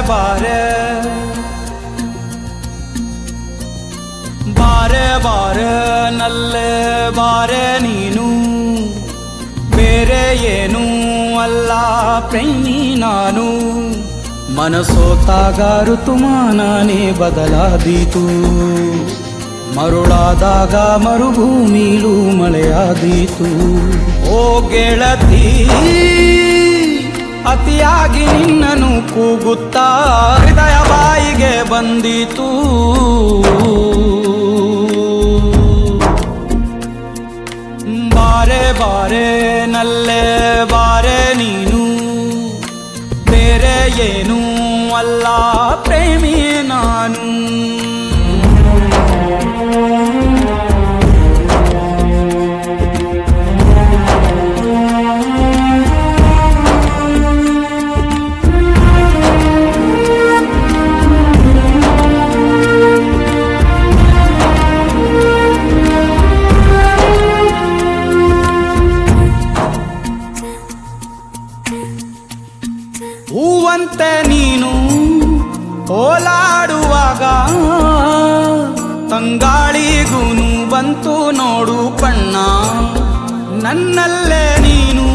ಬಾರೆ ಬಾರೆ ಬಾರೆ ನಲ್ಲೆ ಬಾರೆ ನೀನು, ಬೇರೆ ಏನೂ ಅಲ್ಲ ಪ್ರೇಮಿ ನಾನು. ಮನಸೋತಾಗ ಋತುಮಾನನೇ ಬದಲಾದೀತು, ಮರುಳಾದಾಗ ಮರುಭೂಮಿಲೂ ಮಳೆಯಾದೀತು. ಓ ಗೆಳತಿ, ಅತಿಯಾಗಿ ನಿನ್ನನು ಕೂಗುತ್ತಾ ಹೃದಯ ಬಾಯಿಗೆ ಬಂದಿತು. ಬಾರೆ ಬಾರೆ ನಲ್ಲೆ ಬಾರೆ ನೀನು, ಬೇರೆ ಏನೂ ಅಲ್ಲ ಪ್ರೇಮಿ ನಾನು. ಹೂವಂತೆ ನೀನು ಓಲಾಡುವಾಗ ತಂಗಾಳಿಗೂನು ಬಂತು ನೋಡು ಬಣ್ಣ. ನನ್ನಲ್ಲೇ ನೀನು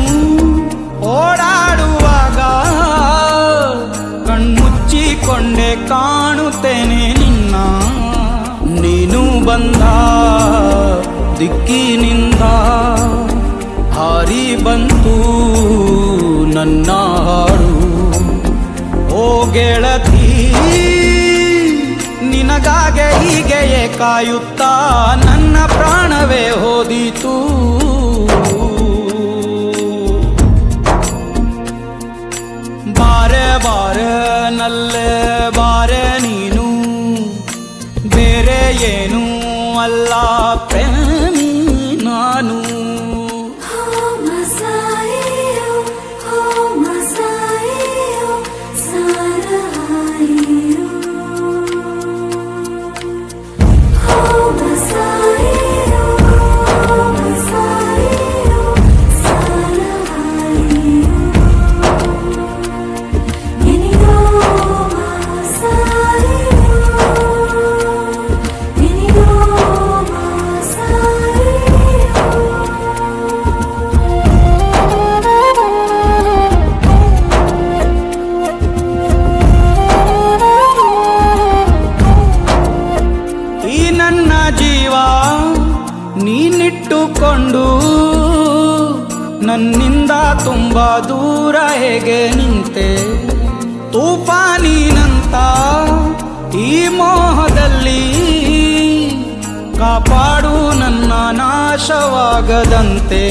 ಓಡಾಡುವಾಗ ಕಣ್ಮುಚ್ಚಿಕೊಂಡೆ ಕಾಣುತ್ತೇನೆ ನಿನ್ನ. ನೀನು ಬಂದ ದಿಕ್ಕಿನಿಂದ ಹಾರಿ ಬಂತು ನನ್ನ ಹಾಡು. ಓ ಗೆಳತಿ, ನಿನಗಾಗೆ ಹೀಗೆಯೇ ಕಾಯುತ್ತಾ ನನ್ನ ಪ್ರಾಣವೇ ಹೋದಿತು. ಬಾರೆ ಬಾರೆ ನಲ್ಲೆ ಬಾರೆ ನೀನು, ಬೇರೆ ಏನೂ ಅಲ್ಲ ಪ್ರೇಮಿ ನಾನು. ನನ್ನ ಜೀವ ನೀನಿಟ್ಟುಕೊಂಡು ನನ್ನಿಂದ ತುಂಬ ದೂರ ಹೇಗೆ ನಿಂತೆ. ತೂಫಾನಿನಂತ ಈ ಮೋಹದಲ್ಲಿ ಕಾಪಾಡು ನನ್ನ ನಾಶವಾಗದಂತೆ.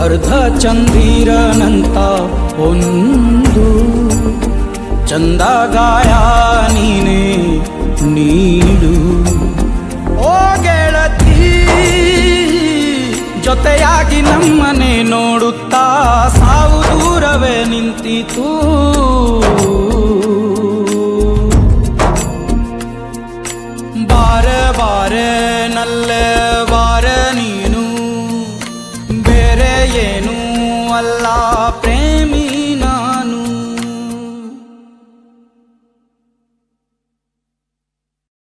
ಅರ್ಧ ಚಂದಿರನಂತ ಒಂದು ಚಂದ ಗಾಯ ನೀನೇ ನೀಡು. ಓ ಗೆಳತಿ, ಜೊತೆಯಾಗಿ ನಮ್ಮನೆ ನೋಡುತ್ತಾ ಸಾವು ದೂರವೇ ನಿಂತಿತು. ಬಾರೆ ಬಾರೆ ನಲ್ಲೆ ಬಾರೆ ನೀನು, ಬೇರೆ ಏನೂ ಅಲ್ಲ ಪ್ರೇಮ